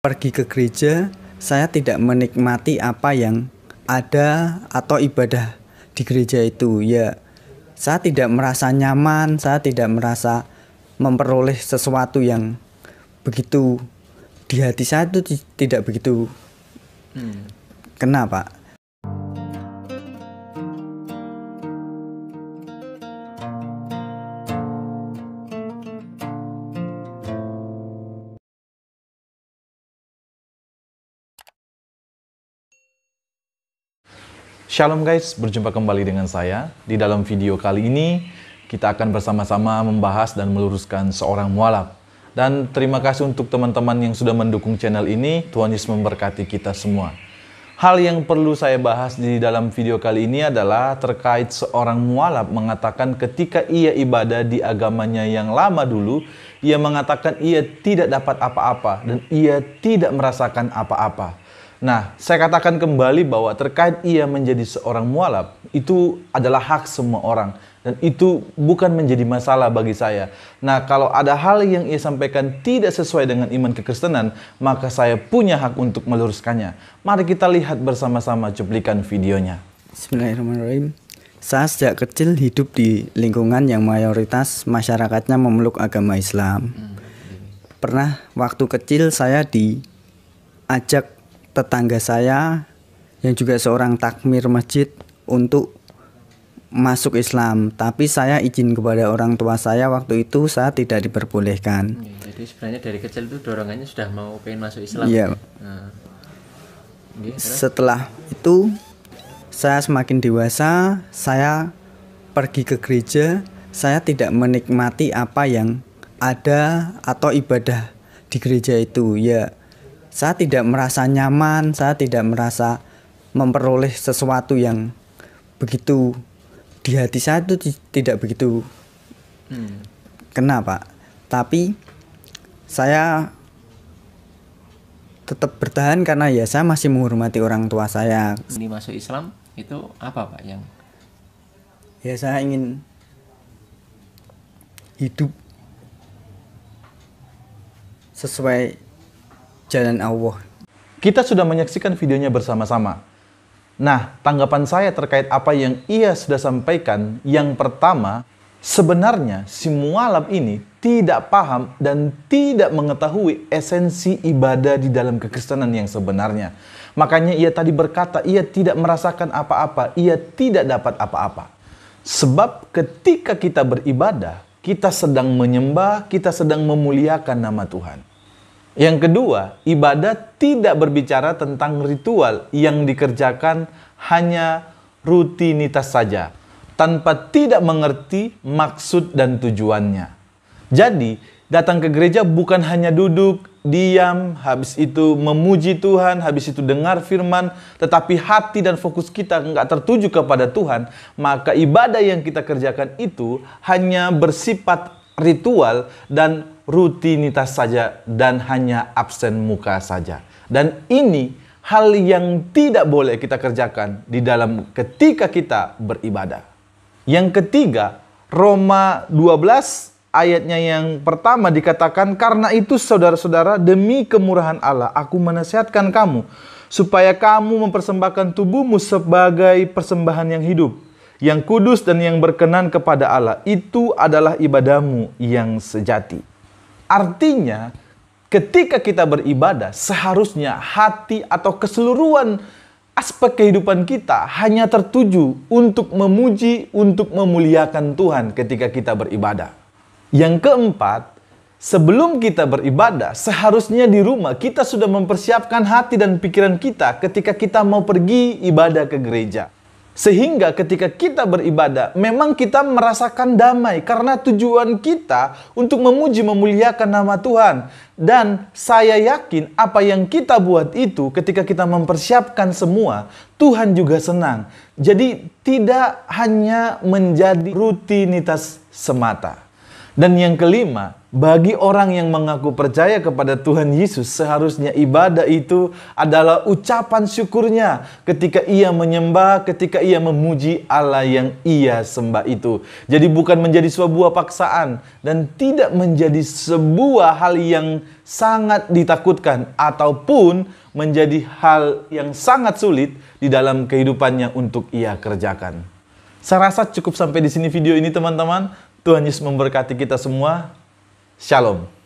Pergi ke gereja, saya tidak menikmati apa yang ada atau ibadah di gereja itu. Ya, saya tidak merasa nyaman, saya tidak merasa memperoleh sesuatu yang begitu di hati saya itu tidak begitu. Kenapa? Shalom guys, berjumpa kembali dengan saya. Di dalam video kali ini, kita akan bersama-sama membahas dan meluruskan seorang mualaf. Dan terima kasih untuk teman-teman yang sudah mendukung channel ini. Tuhan Yesus memberkati kita semua. Hal yang perlu saya bahas di dalam video kali ini adalah terkait seorang mualaf mengatakan ketika ia ibadah di agamanya yang lama dulu, ia mengatakan ia tidak dapat apa-apa dan ia tidak merasakan apa-apa. Nah, saya katakan kembali bahwa terkait ia menjadi seorang mualaf, itu adalah hak semua orang. Dan itu bukan menjadi masalah bagi saya. Nah, kalau ada hal yang ia sampaikan tidak sesuai dengan iman kekristenan, maka saya punya hak untuk meluruskannya. Mari kita lihat bersama-sama cuplikan videonya. Bismillahirrahmanirrahim. Saya sejak kecil hidup di lingkungan yang mayoritas masyarakatnya memeluk agama Islam. Pernah waktu kecil saya diajak tetangga saya yang juga seorang takmir masjid untuk masuk Islam, tapi saya izin kepada orang tua saya waktu itu saya tidak diperbolehkan. Jadi sebenarnya dari kecil itu dorongannya sudah mau pengen masuk Islam. Iya. Setelah itu saya semakin dewasa, saya pergi ke gereja, saya tidak menikmati apa yang ada atau ibadah di gereja itu. Ya, saya tidak merasa nyaman, saya tidak merasa memperoleh sesuatu yang begitu di hati saya itu tidak begitu. Kenapa? Tapi saya tetap bertahan karena ya saya masih menghormati orang tua saya. Ini masuk Islam itu apa Pak yang? Ya saya ingin hidup sesuai jalan Allah. Kita sudah menyaksikan videonya bersama-sama. Nah, tanggapan saya terkait apa yang ia sudah sampaikan, yang pertama, sebenarnya si mualaf ini tidak paham dan tidak mengetahui esensi ibadah di dalam kekristenan yang sebenarnya. Makanya ia tadi berkata, ia tidak merasakan apa-apa, ia tidak dapat apa-apa. Sebab ketika kita beribadah, kita sedang menyembah, kita sedang memuliakan nama Tuhan. Yang kedua, ibadah tidak berbicara tentang ritual yang dikerjakan hanya rutinitas saja, tanpa tidak mengerti maksud dan tujuannya. Jadi, datang ke gereja bukan hanya duduk, diam, habis itu memuji Tuhan, habis itu dengar firman, tetapi hati dan fokus kita nggak tertuju kepada Tuhan, maka ibadah yang kita kerjakan itu hanya bersifat ritual dan rutinitas saja dan hanya absen muka saja. Dan ini hal yang tidak boleh kita kerjakan di dalam ketika kita beribadah. Yang ketiga, Roma 12 ayatnya yang pertama dikatakan, karena itu saudara-saudara, demi kemurahan Allah aku menasihatkan kamu supaya kamu mempersembahkan tubuhmu sebagai persembahan yang hidup, yang kudus dan yang berkenan kepada Allah. Itu adalah ibadahmu yang sejati. Artinya, ketika kita beribadah, seharusnya hati atau keseluruhan aspek kehidupan kita hanya tertuju untuk memuji, untuk memuliakan Tuhan ketika kita beribadah. Yang keempat, sebelum kita beribadah, seharusnya di rumah kita sudah mempersiapkan hati dan pikiran kita ketika kita mau pergi ibadah ke gereja. Sehingga ketika kita beribadah, memang kita merasakan damai karena tujuan kita untuk memuji memuliakan nama Tuhan. Dan saya yakin apa yang kita buat itu ketika kita mempersiapkan semua, Tuhan juga senang. Jadi tidak hanya menjadi rutinitas semata. Dan yang kelima, Bagi orang yang mengaku percaya kepada Tuhan Yesus, seharusnya ibadah itu adalah ucapan syukurnya ketika ia menyembah, ketika ia memuji Allah yang ia sembah itu. Jadi bukan menjadi sebuah paksaan dan tidak menjadi sebuah hal yang sangat ditakutkan ataupun menjadi hal yang sangat sulit di dalam kehidupannya untuk ia kerjakan. Saya rasa cukup sampai di sini video ini teman-teman. Tuhan Yesus memberkati kita semua. Shalom.